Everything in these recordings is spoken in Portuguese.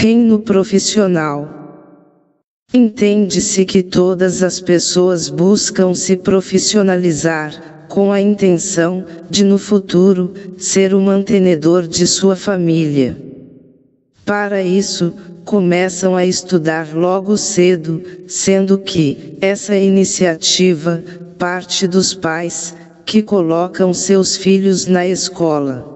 Reino profissional. Entende-se que todas as pessoas buscam se profissionalizar, com a intenção de no futuro, ser o mantenedor de sua família. Para isso, começam a estudar logo cedo, sendo que essa iniciativa parte dos pais, que colocam seus filhos na escola.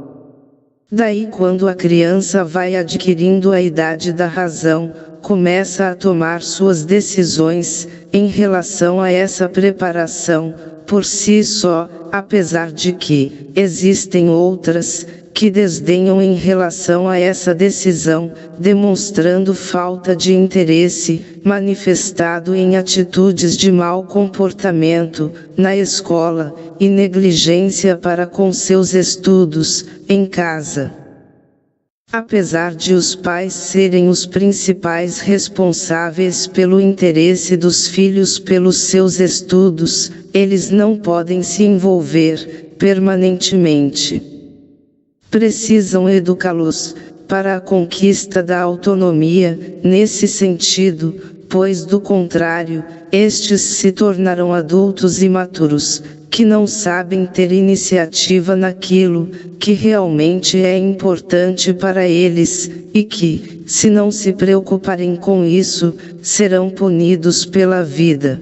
Daí, quando a criança vai adquirindo a idade da razão, começa a tomar suas decisões em relação a essa preparação por si só, apesar de que existem outras que desdenham em relação a essa decisão, demonstrando falta de interesse, manifestado em atitudes de mau comportamento na escola, e negligência para com seus estudos, em casa. Apesar de os pais serem os principais responsáveis pelo interesse dos filhos pelos seus estudos, eles não podem se envolver permanentemente. Precisam educá-los para a conquista da autonomia, nesse sentido, pois do contrário, estes se tornarão adultos imaturos, que não sabem ter iniciativa naquilo que realmente é importante para eles, e que, se não se preocuparem com isso, serão punidos pela vida.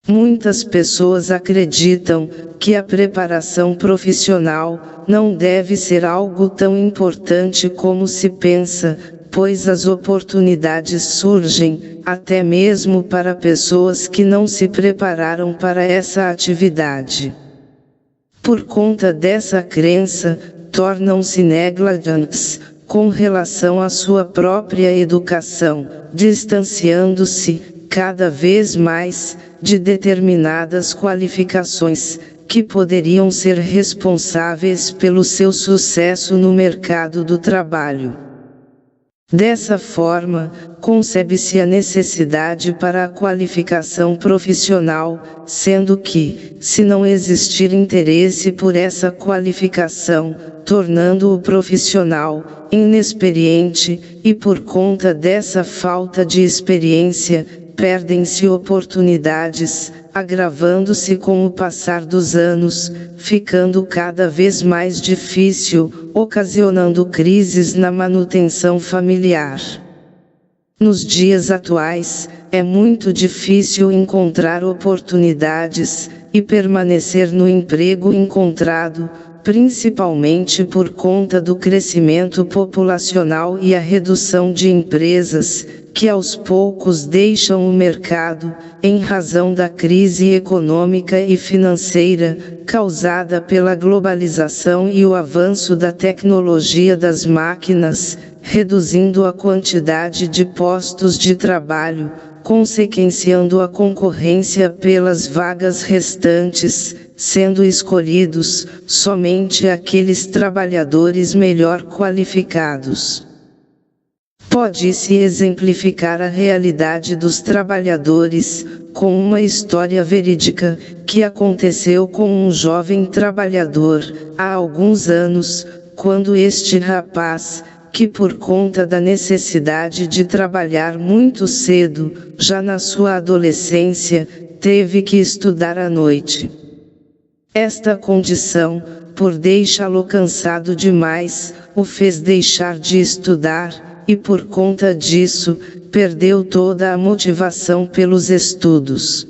Muitas pessoas acreditam que a preparação profissional não deve ser algo tão importante como se pensa, pois as oportunidades surgem, até mesmo para pessoas que não se prepararam para essa atividade. Por conta dessa crença, tornam-se negligentes com relação à sua própria educação, distanciando-se, cada vez mais, de determinadas qualificações, que poderiam ser responsáveis pelo seu sucesso no mercado do trabalho. Dessa forma, concebe-se a necessidade para a qualificação profissional, sendo que, se não existir interesse por essa qualificação, tornando o profissional inexperiente, e por conta dessa falta de experiência, perdem-se oportunidades, agravando-se com o passar dos anos, ficando cada vez mais difícil, ocasionando crises na manutenção familiar. Nos dias atuais, é muito difícil encontrar oportunidades e permanecer no emprego encontrado, principalmente por conta do crescimento populacional e a redução de empresas, que aos poucos deixam o mercado, em razão da crise econômica e financeira, causada pela globalização e o avanço da tecnologia das máquinas, reduzindo a quantidade de postos de trabalho, consequenciando a concorrência pelas vagas restantes, sendo escolhidos somente aqueles trabalhadores melhor qualificados. Pode-se exemplificar a realidade dos trabalhadores, com uma história verídica, que aconteceu com um jovem trabalhador, há alguns anos, quando este rapaz, que por conta da necessidade de trabalhar muito cedo, já na sua adolescência, teve que estudar à noite. Esta condição, por deixá-lo cansado demais, o fez deixar de estudar, e por conta disso, perdeu toda a motivação pelos estudos.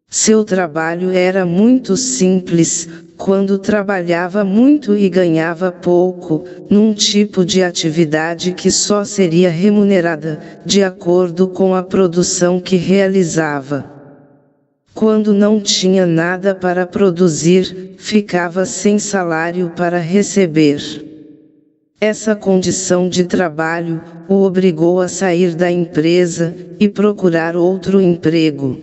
Seu trabalho era muito simples, quando trabalhava muito e ganhava pouco, num tipo de atividade que só seria remunerada, de acordo com a produção que realizava. Quando não tinha nada para produzir, ficava sem salário para receber. Essa condição de trabalho o obrigou a sair da empresa e procurar outro emprego.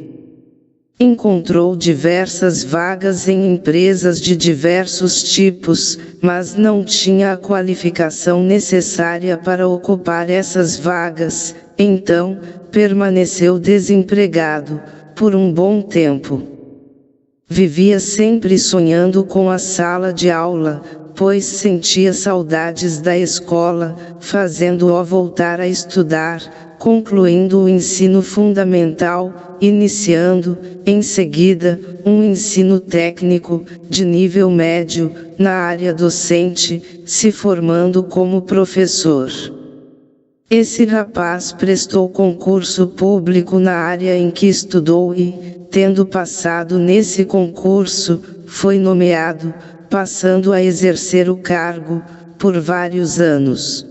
Encontrou diversas vagas em empresas de diversos tipos, mas não tinha a qualificação necessária para ocupar essas vagas, então, permaneceu desempregado, por um bom tempo. Vivia sempre sonhando com a sala de aula, pois sentia saudades da escola, fazendo-o voltar a estudar, concluindo o ensino fundamental, iniciando, em seguida, um ensino técnico, de nível médio, na área docente, se formando como professor. Esse rapaz prestou concurso público na área em que estudou e, tendo passado nesse concurso, foi nomeado, passando a exercer o cargo, por vários anos.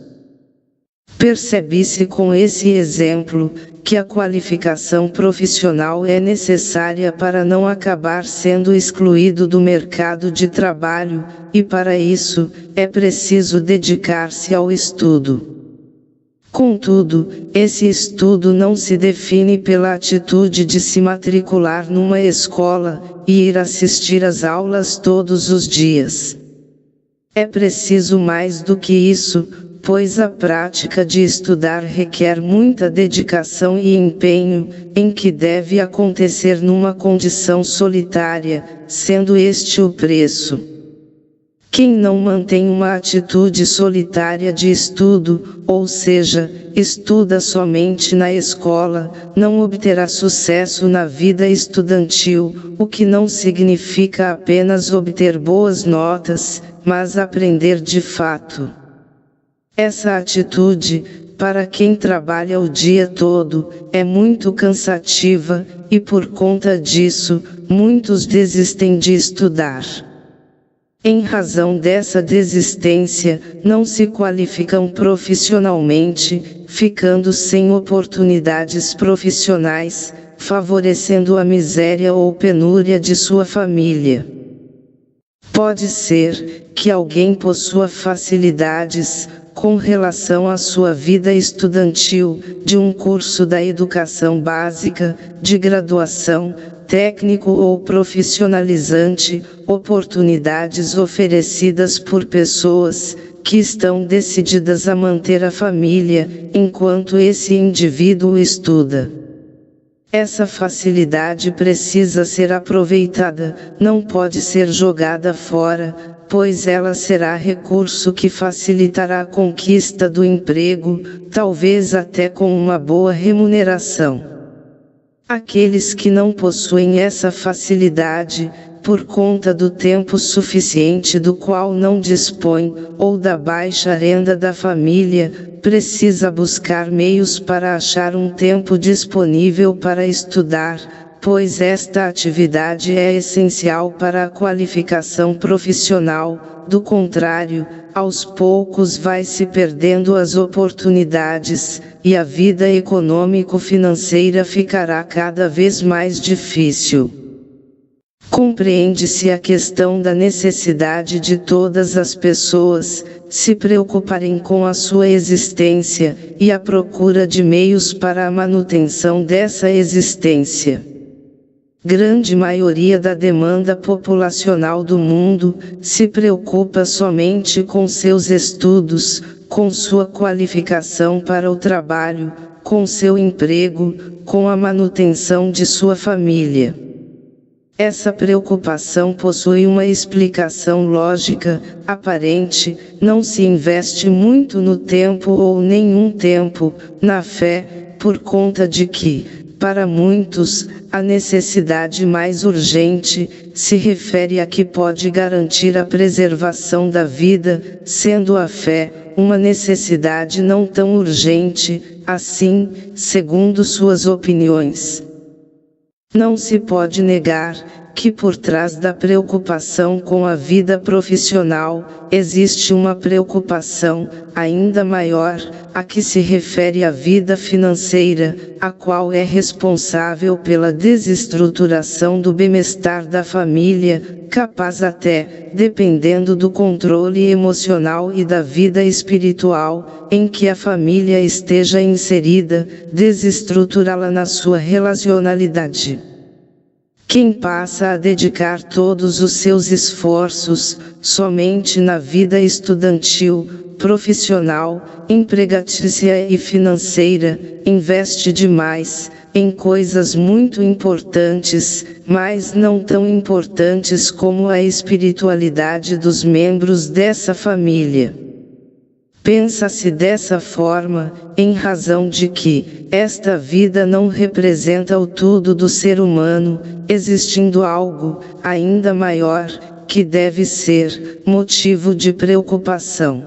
Percebe-se com esse exemplo, que a qualificação profissional é necessária para não acabar sendo excluído do mercado de trabalho, e para isso, é preciso dedicar-se ao estudo. Contudo, esse estudo não se define pela atitude de se matricular numa escola, e ir assistir às aulas todos os dias. É preciso mais do que isso, pois a prática de estudar requer muita dedicação e empenho, em que deve acontecer numa condição solitária, sendo este o preço. Quem não mantém uma atitude solitária de estudo, ou seja, estuda somente na escola, não obterá sucesso na vida estudantil, o que não significa apenas obter boas notas, mas aprender de fato. Essa atitude, para quem trabalha o dia todo, é muito cansativa, e por conta disso, muitos desistem de estudar. Em razão dessa desistência, não se qualificam profissionalmente, ficando sem oportunidades profissionais, favorecendo a miséria ou penúria de sua família. Pode ser que alguém possua facilidades, com relação à sua vida estudantil, de um curso da educação básica, de graduação, técnico ou profissionalizante, oportunidades oferecidas por pessoas que estão decididas a manter a família, enquanto esse indivíduo estuda. Essa facilidade precisa ser aproveitada, não pode ser jogada fora, pois ela será recurso que facilitará a conquista do emprego, talvez até com uma boa remuneração. Aqueles que não possuem essa facilidade, por conta do tempo suficiente do qual não dispõem, ou da baixa renda da família, precisa buscar meios para achar um tempo disponível para estudar, pois esta atividade é essencial para a qualificação profissional. Do contrário, aos poucos vai se perdendo as oportunidades, e a vida econômico-financeira ficará cada vez mais difícil. Compreende-se a questão da necessidade de todas as pessoas se preocuparem com a sua existência, e a procura de meios para a manutenção dessa existência. Grande maioria da demanda populacional do mundo se preocupa somente com seus estudos, com sua qualificação para o trabalho, com seu emprego, com a manutenção de sua família. Essa preocupação possui uma explicação lógica, aparente, não se investe muito no tempo ou nenhum tempo, na fé, por conta de que, para muitos, a necessidade mais urgente, se refere a que pode garantir a preservação da vida, sendo a fé, uma necessidade não tão urgente, assim, segundo suas opiniões. Não se pode negar que por trás da preocupação com a vida profissional, existe uma preocupação, ainda maior, a que se refere à vida financeira, a qual é responsável pela desestruturação do bem-estar da família, capaz até, dependendo do controle emocional e da vida espiritual, em que a família esteja inserida, desestruturá-la na sua relacionalidade. Quem passa a dedicar todos os seus esforços, somente na vida estudantil, profissional, empregatícia e financeira, investe demais em coisas muito importantes, mas não tão importantes como a espiritualidade dos membros dessa família. Pensa-se dessa forma, em razão de que esta vida não representa o tudo do ser humano, existindo algo ainda maior, que deve ser motivo de preocupação.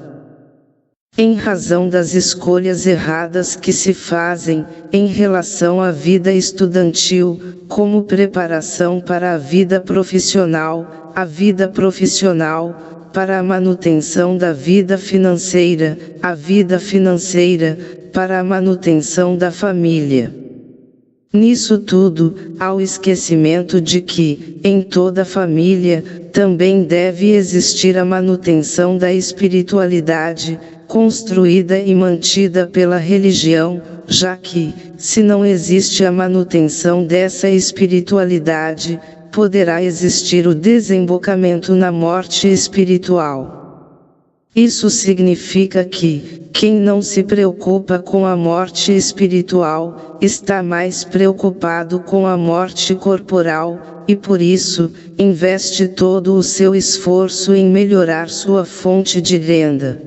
Em razão das escolhas erradas que se fazem em relação à vida estudantil, como preparação para a vida profissional para a manutenção da vida financeira, a vida financeira, para a manutenção da família. Nisso tudo, há o esquecimento de que, em toda família, também deve existir a manutenção da espiritualidade, construída e mantida pela religião, já que, se não existe a manutenção dessa espiritualidade, poderá existir o desembocamento na morte espiritual. Isso significa que, quem não se preocupa com a morte espiritual, está mais preocupado com a morte corporal, e por isso, investe todo o seu esforço em melhorar sua fonte de renda.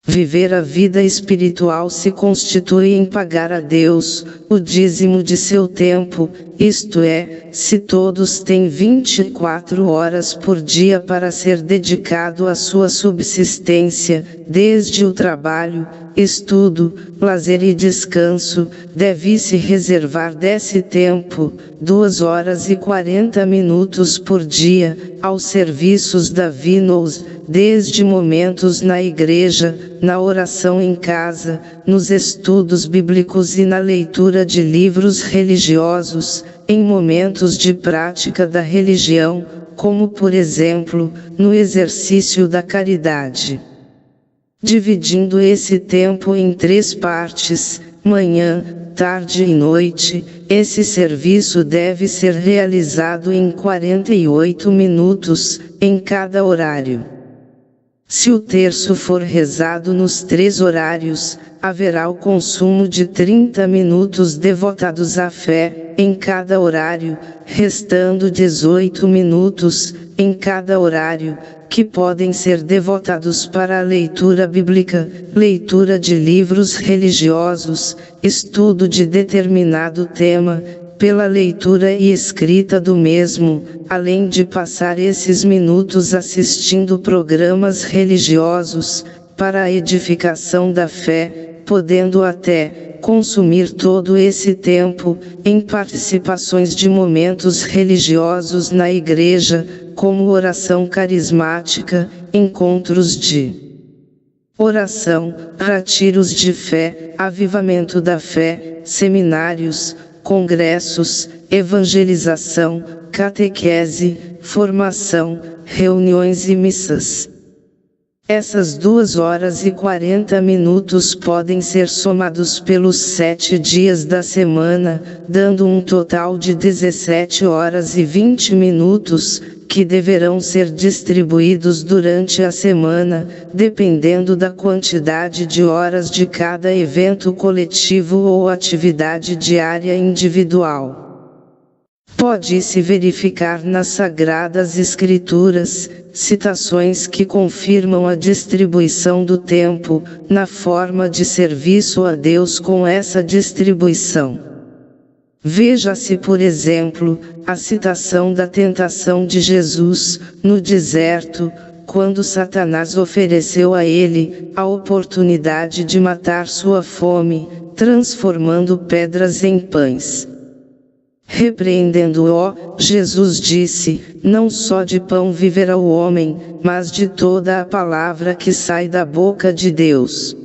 Viver a vida espiritual se constitui em pagar a Deus o dízimo de seu tempo, isto é, se todos têm 24 horas por dia para ser dedicado à sua subsistência, desde o trabalho, estudo, lazer e descanso, deve-se reservar desse tempo, 2 horas e 40 minutos por dia, aos serviços divinos, desde momentos na igreja, na oração em casa, nos estudos bíblicos e na leitura de livros religiosos, em momentos de prática da religião, como por exemplo, no exercício da caridade. Dividindo esse tempo em 3 partes, manhã, tarde e noite, esse serviço deve ser realizado em 48 minutos, em cada horário. Se o terço for rezado nos 3 horários, haverá o consumo de 30 minutos devotados à fé, em cada horário, restando 18 minutos, em cada horário, que podem ser devotados para a leitura bíblica, leitura de livros religiosos, estudo de determinado tema, pela leitura e escrita do mesmo, além de passar esses minutos assistindo programas religiosos, para a edificação da fé, podendo até consumir todo esse tempo em participações de momentos religiosos na igreja, como oração carismática, encontros de oração, retiros de fé, avivamento da fé, seminários, congressos, evangelização, catequese, formação, reuniões e missas. Essas 2 horas e 40 minutos podem ser somados pelos 7 dias da semana, dando um total de 17 horas e 20 minutos, que deverão ser distribuídos durante a semana, dependendo da quantidade de horas de cada evento coletivo ou atividade diária individual. Pode-se verificar nas Sagradas Escrituras, citações que confirmam a distribuição do tempo, na forma de serviço a Deus com essa distribuição. Veja-se por exemplo, a citação da tentação de Jesus, no deserto, quando Satanás ofereceu a ele a oportunidade de matar sua fome, transformando pedras em pães. Repreendendo-o, Jesus disse: não só de pão viverá o homem, mas de toda a palavra que sai da boca de Deus.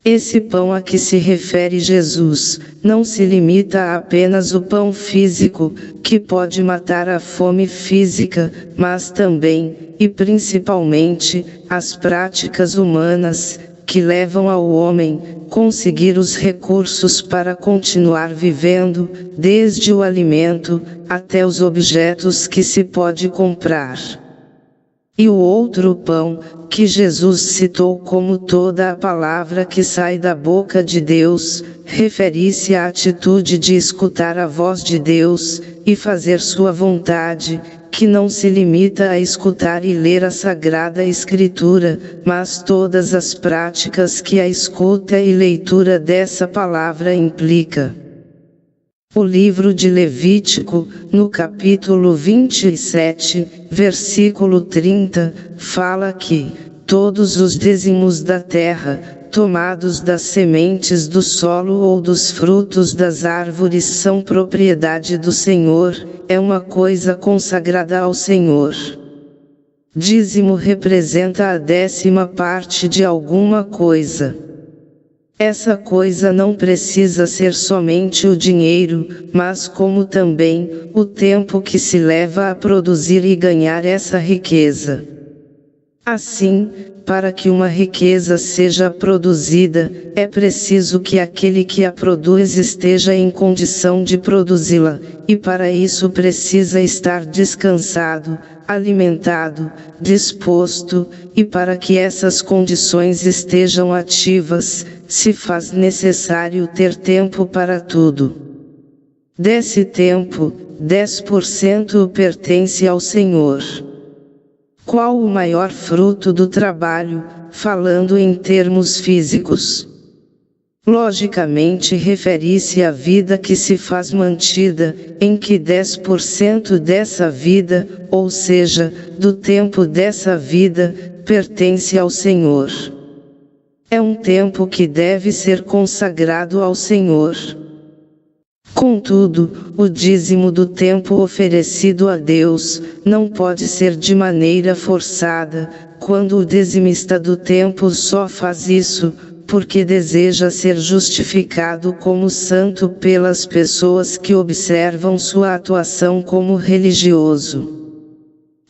Esse pão a que se refere Jesus, não se limita a apenas o pão físico, que pode matar a fome física, mas também, e principalmente, as práticas humanas, que levam ao homem conseguir os recursos para continuar vivendo, desde o alimento, até os objetos que se pode comprar. E o outro pão, que Jesus citou como toda a palavra que sai da boca de Deus, refere-se à atitude de escutar a voz de Deus, e fazer sua vontade, que não se limita a escutar e ler a Sagrada Escritura, mas todas as práticas que a escuta e leitura dessa palavra implica. O livro de Levítico, no capítulo 27, versículo 30, fala que todos os dízimos da terra, tomados das sementes do solo ou dos frutos das árvores, são propriedade do Senhor, é uma coisa consagrada ao Senhor. Dízimo representa a 10ª parte de alguma coisa. Essa coisa não precisa ser somente o dinheiro, mas como também o tempo que se leva a produzir e ganhar essa riqueza. Assim, para que uma riqueza seja produzida, é preciso que aquele que a produz esteja em condição de produzi-la, e para isso precisa estar descansado, alimentado, disposto, e para que essas condições estejam ativas, se faz necessário ter tempo para tudo. Desse tempo, 10% pertence ao Senhor. Qual o maior fruto do trabalho, falando em termos físicos? Logicamente refere-se à vida que se faz mantida, em que 10% dessa vida, ou seja, do tempo dessa vida, pertence ao Senhor. É um tempo que deve ser consagrado ao Senhor. Contudo, o dízimo do tempo oferecido a Deus, não pode ser de maneira forçada, quando o dizimista do tempo só faz isso, porque deseja ser justificado como santo pelas pessoas que observam sua atuação como religioso.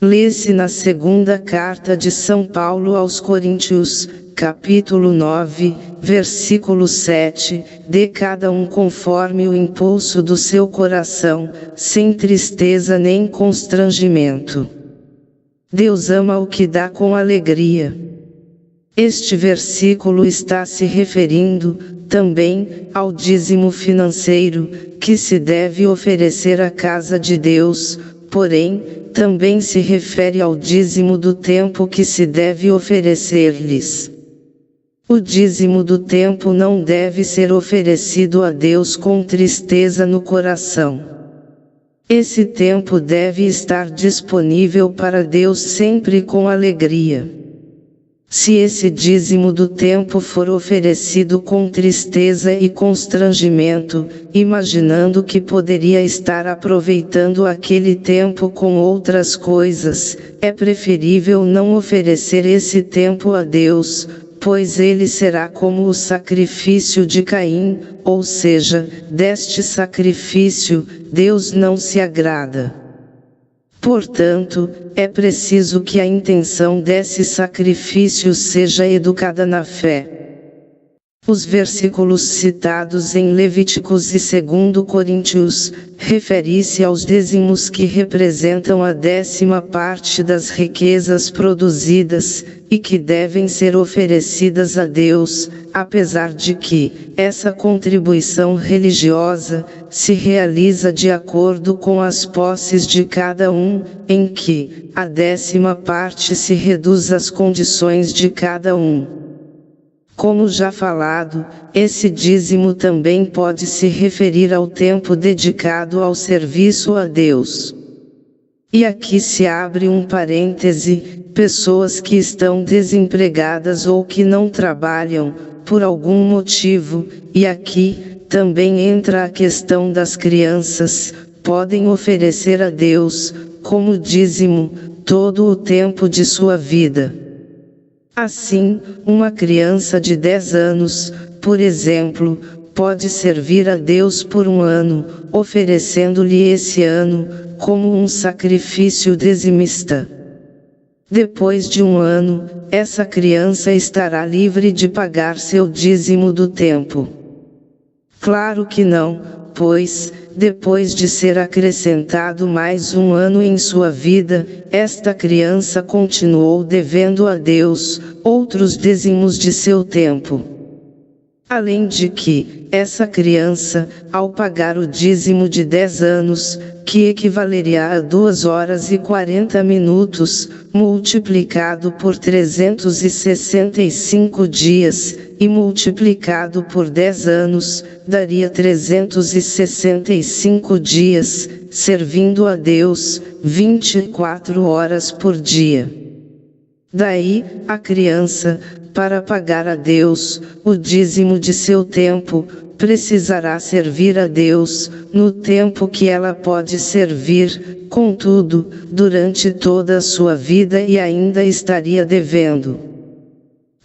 Lê-se na segunda carta de São Paulo aos Coríntios, capítulo 9, versículo 7, dê cada um conforme o impulso do seu coração, sem tristeza nem constrangimento. Deus ama o que dá com alegria. Este versículo está se referindo, também, ao dízimo financeiro, que se deve oferecer à casa de Deus, porém, também se refere ao dízimo do tempo que se deve oferecer-lhes. O dízimo do tempo não deve ser oferecido a Deus com tristeza no coração. Esse tempo deve estar disponível para Deus sempre com alegria. Se esse dízimo do tempo for oferecido com tristeza e constrangimento, imaginando que poderia estar aproveitando aquele tempo com outras coisas, é preferível não oferecer esse tempo a Deus, pois ele será como o sacrifício de Caim, ou seja, deste sacrifício, Deus não se agrada. Portanto, é preciso que a intenção desse sacrifício seja educada na fé. Os versículos citados em Levíticos e 2 Coríntios, refere-se aos dízimos que representam a 10ª parte das riquezas produzidas, e que devem ser oferecidas a Deus, apesar de que, essa contribuição religiosa, se realiza de acordo com as posses de cada um, em que, a 10ª parte se reduz às condições de cada um. Como já falado, esse dízimo também pode se referir ao tempo dedicado ao serviço a Deus. E aqui se abre um parêntese: pessoas que estão desempregadas ou que não trabalham, por algum motivo, e aqui, também entra a questão das crianças, podem oferecer a Deus, como dízimo, todo o tempo de sua vida. Assim, uma criança de 10 anos, por exemplo, pode servir a Deus por um ano, oferecendo-lhe esse ano, como um sacrifício dizimista. Depois de um ano, essa criança estará livre de pagar seu dízimo do tempo. Claro que não, pois, depois de ser acrescentado mais um ano em sua vida, esta criança continuou devendo a Deus outros dízimos de seu tempo. Além de que, essa criança, ao pagar o dízimo de 10 anos, que equivaleria a 2 horas e 40 minutos, multiplicado por 365 dias, e multiplicado por 10 anos, daria 365 dias, servindo a Deus, 24 horas por dia. Daí, a criança, para pagar a Deus o dízimo de seu tempo, precisará servir a Deus no tempo que ela pode servir, contudo, durante toda a sua vida e ainda estaria devendo.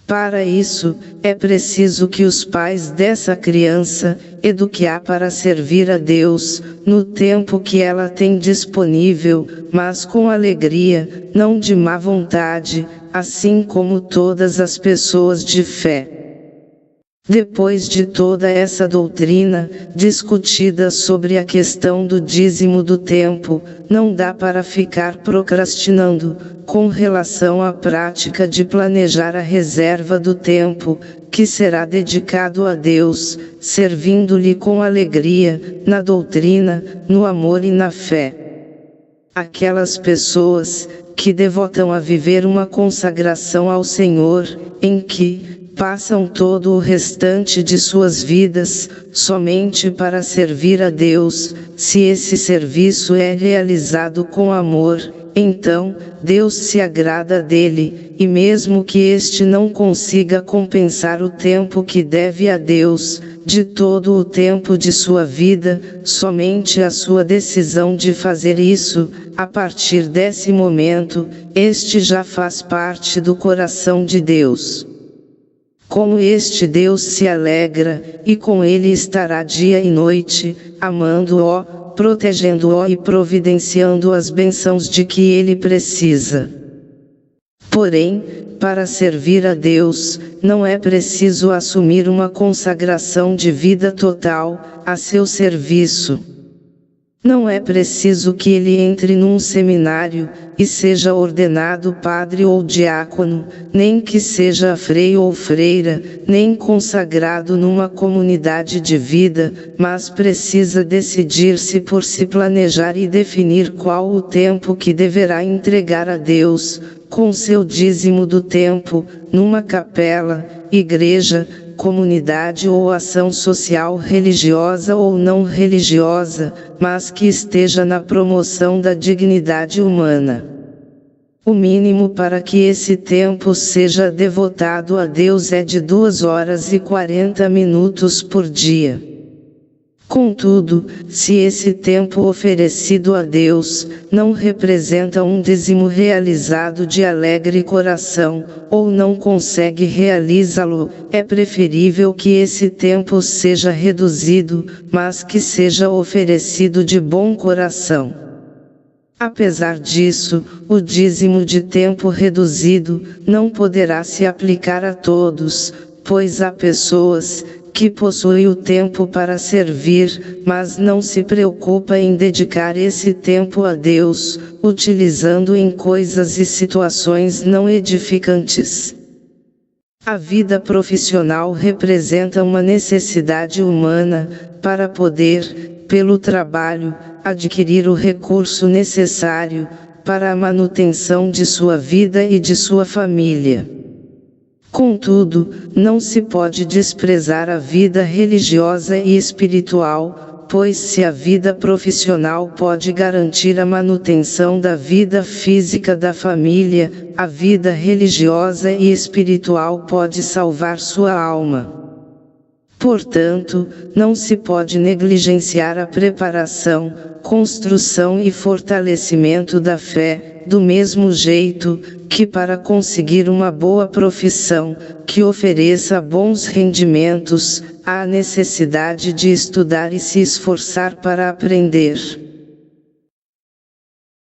Para isso, é preciso que os pais dessa criança eduquem-a para servir a Deus, no tempo que ela tem disponível, mas com alegria, não de má vontade, assim como todas as pessoas de fé. Depois de toda essa doutrina, discutida sobre a questão do dízimo do tempo, não dá para ficar procrastinando, com relação à prática de planejar a reserva do tempo, que será dedicado a Deus, servindo-lhe com alegria, na doutrina, no amor e na fé. Aquelas pessoas, que devotam a viver uma consagração ao Senhor, em que, passam todo o restante de suas vidas, somente para servir a Deus, se esse serviço é realizado com amor, então, Deus se agrada dele, e mesmo que este não consiga compensar o tempo que deve a Deus, de todo o tempo de sua vida, somente a sua decisão de fazer isso, a partir desse momento, este já faz parte do coração de Deus. Como este Deus se alegra, e com ele estará dia e noite, amando-o, protegendo-o e providenciando as bênçãos de que ele precisa. Porém, para servir a Deus, não é preciso assumir uma consagração de vida total, a seu serviço. Não é preciso que ele entre num seminário, e seja ordenado padre ou diácono, nem que seja freio ou freira, nem consagrado numa comunidade de vida, mas precisa decidir-se por se planejar e definir qual o tempo que deverá entregar a Deus, com seu dízimo do tempo, numa capela, igreja, comunidade ou ação social religiosa ou não religiosa, mas que esteja na promoção da dignidade humana. O mínimo para que esse tempo seja devotado a Deus é de 2 horas e 40 minutos por dia. Contudo, se esse tempo oferecido a Deus, não representa um dízimo realizado de alegre coração, ou não consegue realizá-lo, é preferível que esse tempo seja reduzido, mas que seja oferecido de bom coração. Apesar disso, o dízimo de tempo reduzido, não poderá se aplicar a todos, pois há pessoas, que possui o tempo para servir, mas não se preocupa em dedicar esse tempo a Deus, utilizando em coisas e situações não edificantes. A vida profissional representa uma necessidade humana, para poder, pelo trabalho, adquirir o recurso necessário, para a manutenção de sua vida e de sua família. Contudo, não se pode desprezar a vida religiosa e espiritual, pois se a vida profissional pode garantir a manutenção da vida física da família, a vida religiosa e espiritual pode salvar sua alma. Portanto, não se pode negligenciar a preparação, construção e fortalecimento da fé, do mesmo jeito que para conseguir uma boa profissão, que ofereça bons rendimentos, há a necessidade de estudar e se esforçar para aprender.